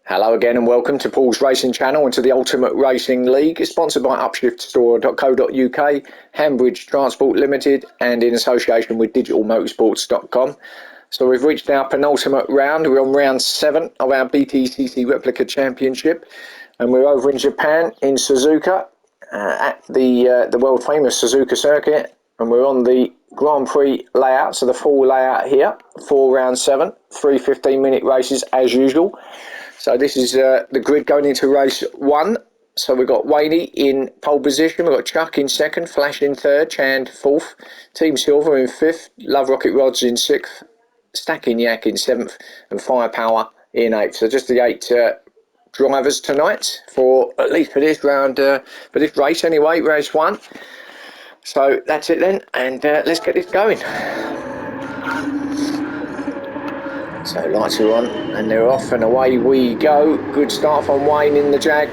Hello again and welcome to Paul's Racing Channel and to the Ultimate Racing League. It's sponsored by upshiftstore.co.uk, Hambridge Transport Limited and in association with digitalmotorsports.com. So we've reached our penultimate round. We're on round 7 of our BTCC Replica Championship and we're over in Japan in Suzuka at the world famous Suzuka circuit, and we're on the Grand Prix layout, so the full layout here for round 7, 3 15-minute races as usual. So this is the grid going into race 1. So we've got Wayne in pole position, we've got Chuck in 2nd, Flash in 3rd, Chand 4th, Team Silver in 5th, Love Rocket Rods in 6th, Stacking Yak in 7th and Firepower in 8th. So just the 8 drivers tonight, for at least for this round, for this race anyway, race 1. So that's it then, and let's get this going. So lights are on and they're off and away we go. Good start from Wayne in the Jag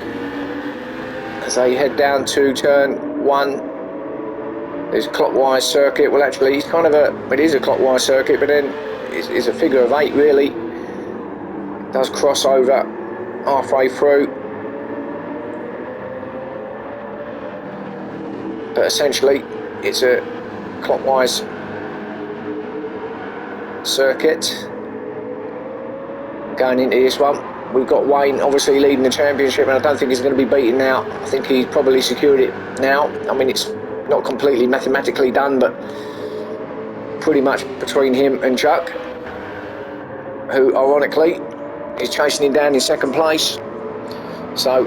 as they head down to turn 1. There's a clockwise circuit. Well, actually it's kind of it is a clockwise circuit, but then it's a figure of 8 really. It does cross over halfway through, but essentially it's a clockwise circuit. Going into this one, we've got Wayne obviously leading the championship, and I don't think he's going to be beaten now. I think he's probably secured it now. I mean, it's not completely mathematically done, but pretty much between him and Chuck, who ironically is chasing him down in 2nd place. So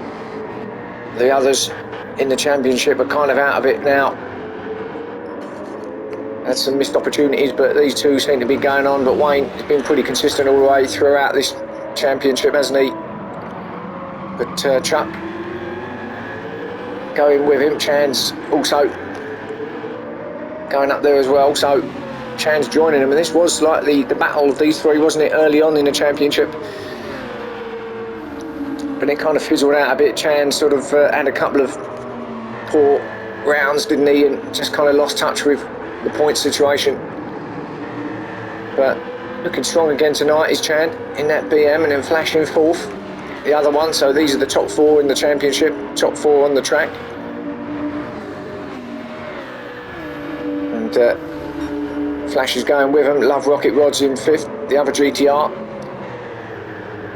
the others in the championship are kind of out of it now. Had some missed opportunities, but these two seem to be going on. But Wayne has been pretty consistent all the way throughout this championship, hasn't he? But Chuck going with him. Chan's also going up there as well. So Chan's joining him, and this was like the battle of these three, wasn't it, early on in the championship? But it kind of fizzled out a bit. Chan sort of had a couple of poor rounds, didn't he, and just kind of lost touch with the point situation. But looking strong again tonight is Chan in that BM, and then Flash in 4th, the other one. So these are the top 4 in the championship, top 4 on the track. And Flash is going with them. Love Rocket Rods in 5th, the other GTR.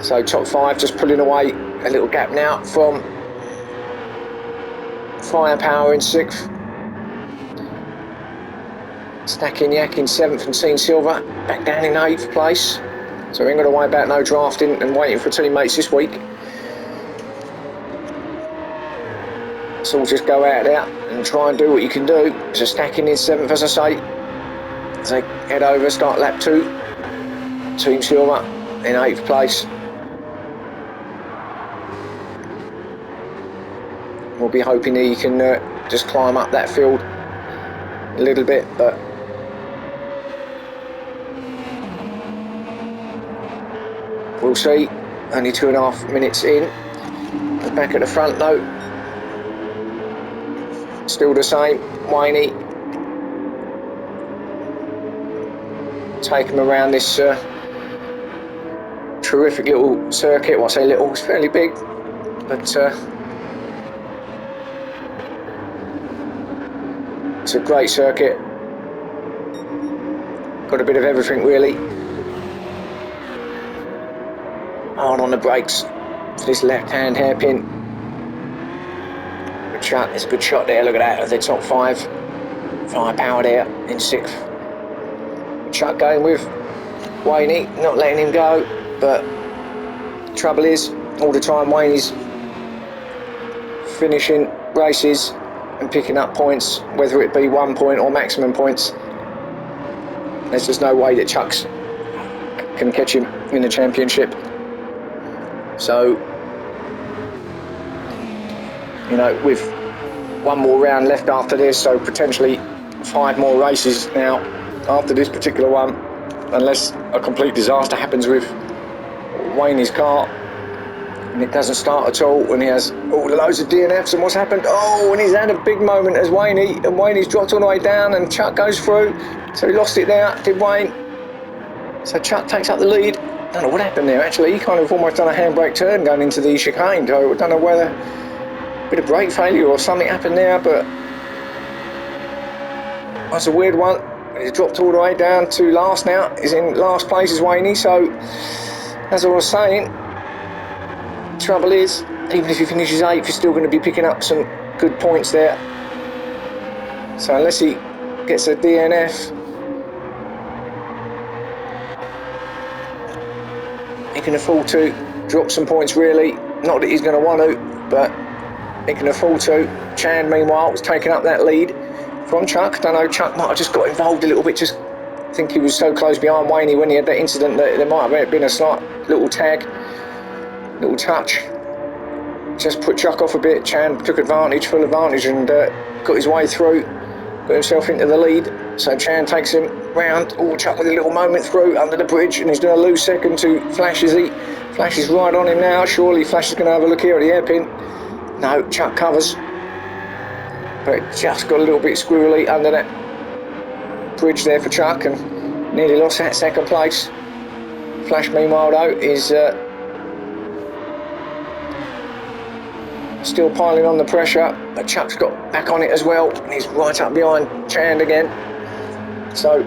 So top 5 just pulling away a little gap now from Firepower in 6th. Stacking Yak in 7th and Team Silver back down in 8th place. So we ain't got to worry about no drafting and waiting for teammates this week. So we'll just go out there and try and do what you can do. So Stacking in 7th, as I say. As they head over, start lap 2. Team Silver in 8th place. We'll be hoping he can just climb up that field a little bit, but we'll see. Only 2.5 minutes in. We're back at the front though. Still the same. Wayne take him around this terrific little circuit. Well, I say little, it's fairly big, but it's a great circuit. Got a bit of everything really. Hard on the brakes for this left-hand hairpin. Good shot, it's a good shot there, look at that, at the top 5. Firepower there in 6th. Chuck going with Wayne, not letting him go, but trouble is, all the time Wayne is finishing races and picking up points, whether it be 1 point or maximum points. There's just no way that Chuck's can catch him in the championship. So, you know, with 1 more round left after this, so potentially 5 more races now after this particular one, unless a complete disaster happens with Wayne's car and it doesn't start at all, and he has loads of DNFs. And what's happened? Oh, and he's had a big moment as Wayne, and Wayne's dropped all the way down, and Chuck goes through, so he lost it there, did Wayne. So Chuck takes up the lead Don't know what happened there actually. He kind of almost done a handbrake turn going into the chicane. So I don't know whether a bit of brake failure or something happened there, but that's a weird one. He's dropped all the way down to last now. He's in last place is Waney. So as I was saying, trouble is, even if he finishes 8th, he's still going to be picking up some good points there. So unless he gets a DNF, he can afford to drop some points really. Not that he's going to want to, but he can afford to. Chan, meanwhile, was taking up that lead from Chuck. I don't know, Chuck might have just got involved a little bit. Just think he was so close behind Waney when he had that incident that there might have been a slight little tag, little touch. Just put Chuck off a bit. Chan took advantage, full advantage, and got his way through. Got himself into the lead. So Chan takes him round. Oh, Chuck with a little moment through under the bridge, and he's going to lose second to Flash. Flash is right on him now. Surely Flash is going to have a look here at the hairpin. No, Chuck covers. But it just got a little bit squirrely under that bridge there for Chuck, and nearly lost that second place. Flash, meanwhile, though, is still piling on the pressure, but Chuck's got back on it as well, and he's right up behind Chand again. So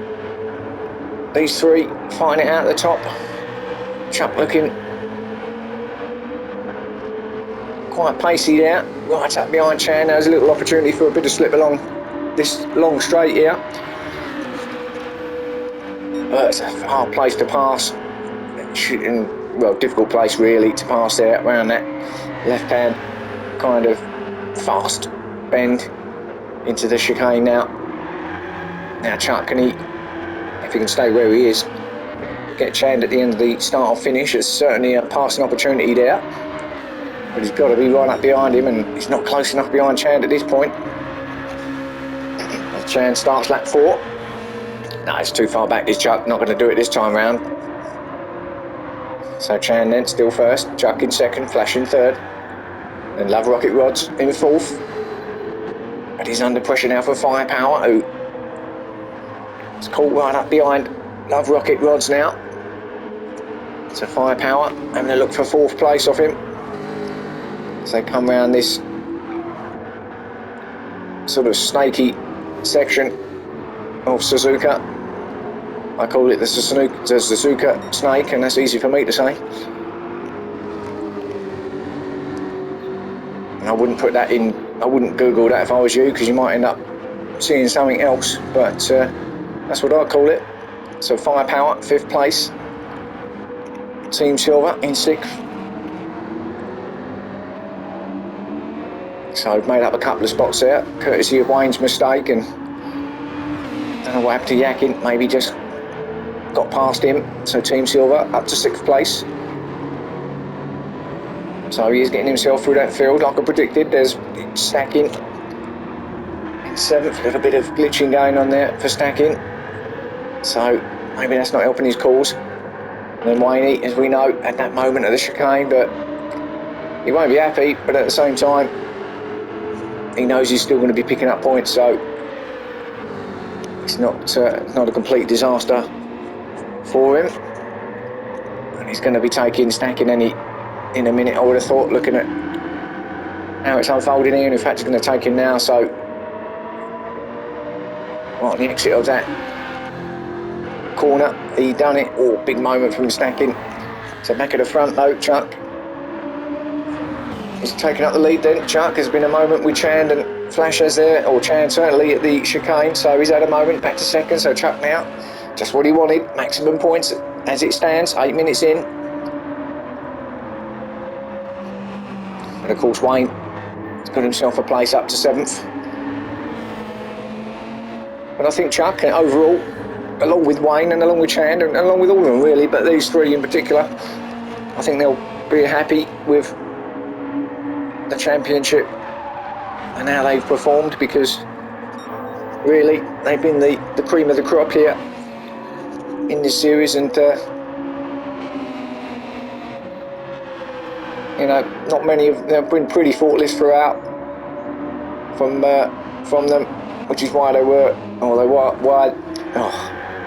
these three fighting it out at the top. Chuck looking quite pacey there, right up behind Chand. There's a little opportunity for a bit of slip along this long straight here, but it's a hard place to pass. Well, difficult place really to pass there around that left hand kind of fast bend into the chicane now. Now Chuck, if he can stay where he is, get Chand at the end of the start or finish. It's certainly a passing opportunity there, but he's got to be right up behind him, and he's not close enough behind Chand at this point. As Chand starts lap 4. No, it's too far back, this Chuck, not going to do it this time round. So Chand then still first, Chuck in second, Flash in third, and Love Rocket Rods in 4th. But he's under pressure now for Firepower, who is caught right up behind Love Rocket Rods now. So Firepower having a look for 4th place off him. So they come round this sort of snaky section of Suzuka. I call it the Suzuka snake, and that's easy for me to say. And I wouldn't put that in, I wouldn't Google that if I was you, because you might end up seeing something else, but that's what I call it. So Firepower, 5th place. Team Silver in 6th. So I've made up a couple of spots there, courtesy of Wayne's mistake, and I don't know what happened to Yakin, maybe just got past him. So Team Silver up to 6th place. So he is getting himself through that field like I predicted. There's Stacking in 7th, a little bit of glitching going on there for Stacking. So maybe that's not helping his cause. And then Waney, as we know, at that moment of the chicane, but he won't be happy, but at the same time, he knows he's still going to be picking up points, so it's not a complete disaster for him. And he's going to be taking Stacking in a minute, I would have thought, looking at how it's unfolding here, and in fact it's going to take him now. So right on the exit of that corner, he done it. Oh, big moment from Stacking. So back at the front though, Chuck is taking up the lead then. Chuck has been a moment with Chand and Flash has there, or Chand certainly at the chicane, so he's had a moment back to second. So Chuck now, just what he wanted, maximum points as it stands, 8 minutes in. And of course Wayne has got himself a place up to 7th. But I think Chuck, overall, along with Wayne and along with Chand and along with all of them really, but these three in particular, I think they'll be happy with the championship and how they've performed, because really they've been the cream of the crop here in this series, and you know, not many of them have been pretty thoughtless throughout from them, which is why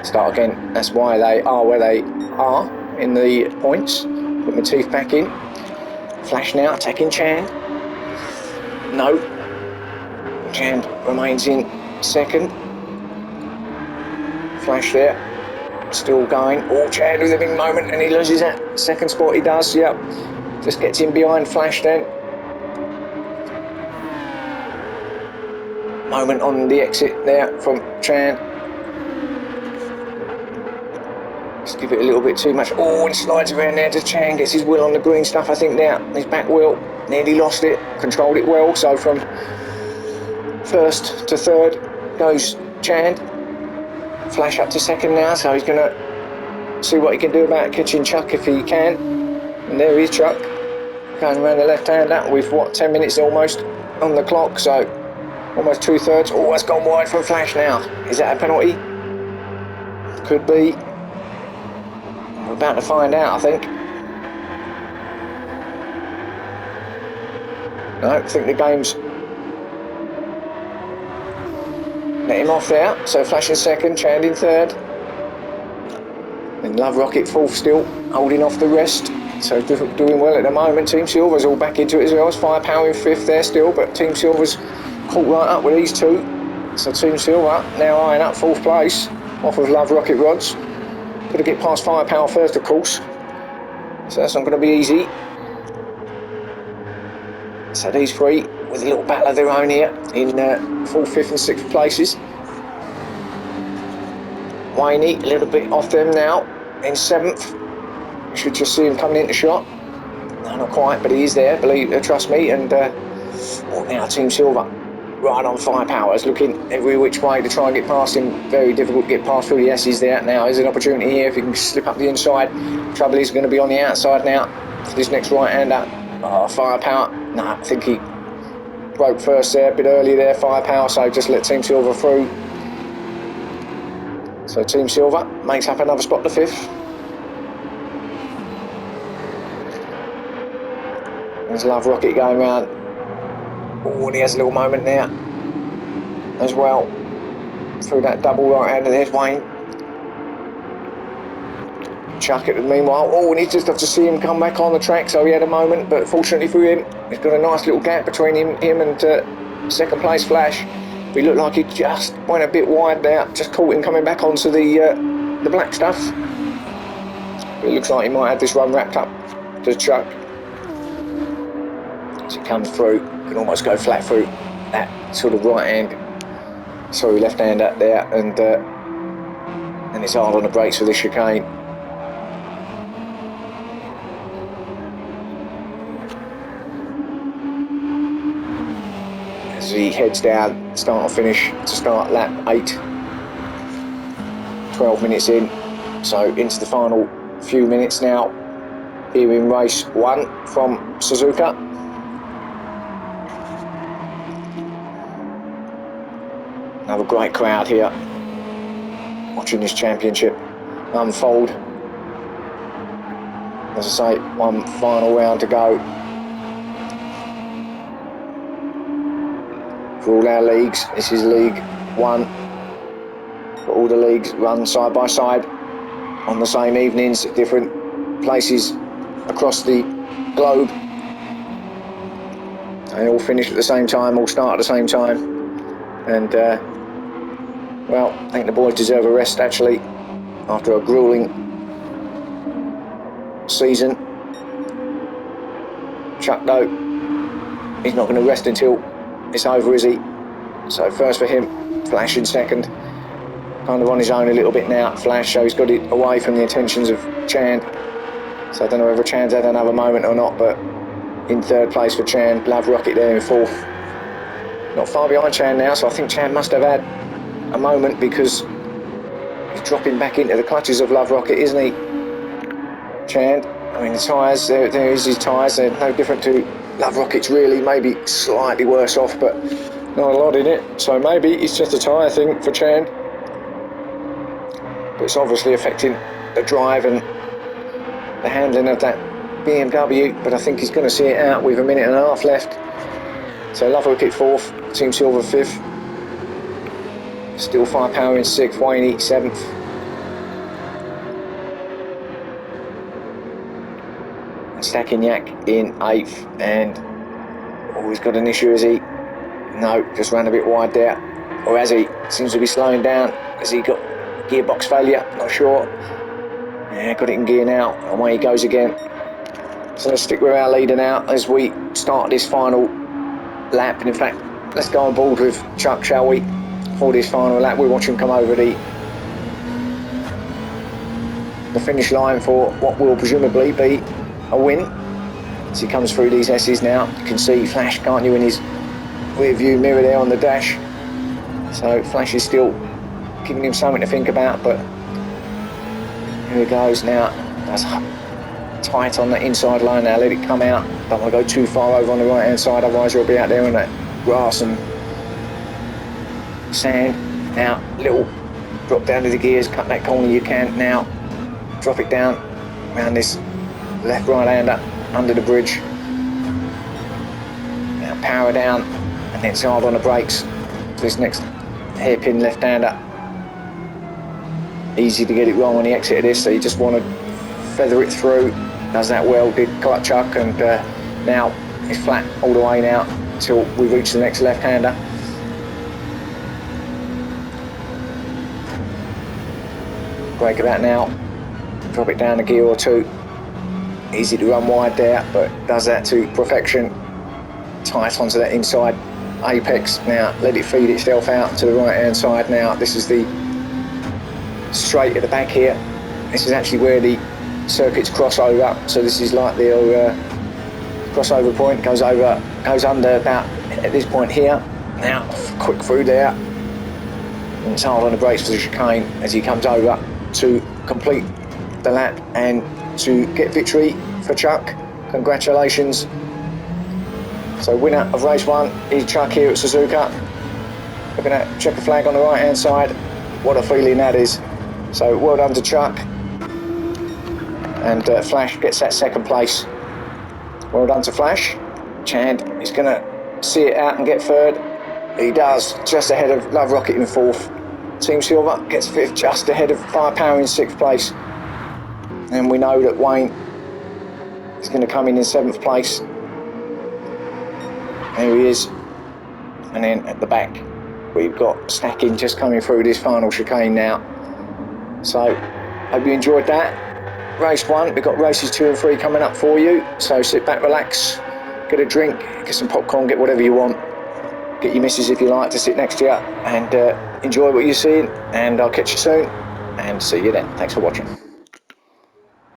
start again, that's why they are where they are. in the points. Put my teeth back in. Flash now, attacking Chand. No. Chand remains in second. Flash there. Still going. Oh, Chand with a big moment, and he loses that second spot. He does, yep. Just gets in behind Flash then. Moment on the exit there from Chand. Just give it a little bit too much. Oh, and slides around there to Chand. Gets his wheel on the green stuff, I think, now. His back wheel. Nearly lost it. Controlled it well. So from first to third goes Chand. Flash up to second now. So he's going to see what he can do about catching Chuck if he can. And there is Chuck. Going around the left-hander with, what, 10 minutes almost on the clock. So almost 2/3. Oh, that's gone wide from Flash now. Is that a penalty? Could be. We're about to find out, I think. No, I think the game's let him off there. So Flash in second, Chand in third. And Love Rocket fourth still, holding off the rest. So doing well at the moment. Team Silver's all back into it as well. It's Firepower in fifth there still, but Team Silver's caught right up with these two. So Team Silver now eyeing up fourth place off of Love Rocket rods. Got to get past Firepower first, of course. So that's not going to be easy. So these three with a little battle of their own here in 4th, 5th and 6th places. Wayne a little bit off them now in 7th. You should just see him coming into shot. No, not quite, but he is there, trust me. And now Team Silver right on Firepower. Is looking every which way to try and get past him. Very difficult to get past through the S's there. Now there's an opportunity here if he can slip up the inside. Trouble is going to be on the outside now for this next right-hander. Oh, Firepower. No, I think he broke first there, a bit early there, Firepower, so just let Team Silver through. So Team Silver makes up another spot to 5th. There's Love Rocket going round. Oh, and he has a little moment there as well. Through that double right-hander, there's Wayne. Chuck it meanwhile. Oh, and he just have to see him come back on the track, so he had a moment, but fortunately for him, he's got a nice little gap between him and second place Flash. He looked like he just went a bit wide there, just caught him coming back onto the black stuff. But it looks like he might have this run wrapped up to Chuck. As it comes through, can almost go flat through that sort of left-hander there, and it's hard on the brakes for this chicane. As he heads down, start or finish to start lap 8. 12 minutes in, so into the final few minutes now. Here in race 1 from Suzuka. Another great crowd here watching this championship unfold. As I say, one final round to go. For all our leagues, this is League 1. But all the leagues run side by side on the same evenings at different places across the globe. They all finish at the same time, all start at the same time. And well, I think the boys deserve a rest actually after a gruelling season. Chuck though, he's not going to rest until it's over, is he? So first for him, Flash in second. Kind of on his own a little bit now, Flash, so he's got it away from the attentions of Chand. So I don't know whether Chand's had another moment or not, but in third place for Chand, Love Rocket there in fourth. Not far behind Chand now, so I think Chand must have had a moment because he's dropping back into the clutches of Love Rocket, isn't he? Chand, I mean the tyres, there is his tyres, they're no different to Love Rocket's really, maybe slightly worse off, but not a lot in it. So maybe it's just a tyre thing for Chand. But it's obviously affecting the drive and the handling of that BMW, but I think he's going to see it out with a minute and a half left. So Love Rocket fourth, Team Silver fifth. Still Firepower in sixth, Wayne 7th. Sakignac in 8th, and he's got an issue, has he? No, just ran a bit wide there. Or has he? Seems to be slowing down. Has he got gearbox failure? Not sure. Yeah, got it in gear now. Away he goes again. So let's stick with our leader now as we start this final lap. And in fact, let's go on board with Chuck, shall we? For this final lap, we'll watch him come over the finish line for what will presumably be a win. As he comes through these S's now, you can see Flash, can't you, in his rear view mirror there on the dash. So Flash is still giving him something to think about, but here he goes now. That's tight on the inside line now, let it come out. Don't want to go too far over on the right hand side, otherwise he'll be out there in that grass and sand. Now, little drop down to the gears, cut that corner you can. Now, drop it down around this left right hander under the bridge. Now power down and then hard on the brakes for this next hairpin left hander. Easy to get it wrong on the exit of this, so you just want to feather it through. Does that well, did Chuck, and now it's flat all the way now until we reach the next left hander. Brake about now, drop it down a gear or two. Easy to run wide there, but does that to perfection. Tight onto that inside apex. Now let it feed itself out to the right hand side. Now this is the straight at the back here. This is actually where the circuits cross over, so this is like the crossover point, goes under about at this point here. Now quick through there, and it's hard on the brakes for the chicane as he comes over to complete the lap and to get victory for Chuck. Congratulations. So winner of race 1 is Chuck here at Suzuka. Looking at checker flag on the right hand side. What a feeling that is. So well done to Chuck. And Flash gets that second place. Well done to Flash. Chand is going to see it out and get third. He does, just ahead of Love Rocket in 4th. Team Silver gets 5th, just ahead of Firepower in 6th place. And we know that Wayne is going to come in 7th place. There he is. And then at the back, we've got Stacking just coming through this final chicane now. So, hope you enjoyed that. Race 1, we've got races 2 and 3 coming up for you. So sit back, relax, get a drink, get some popcorn, get whatever you want. Get your missus if you like to sit next to you and enjoy what you're seeing. And I'll catch you soon and see you then. Thanks for watching.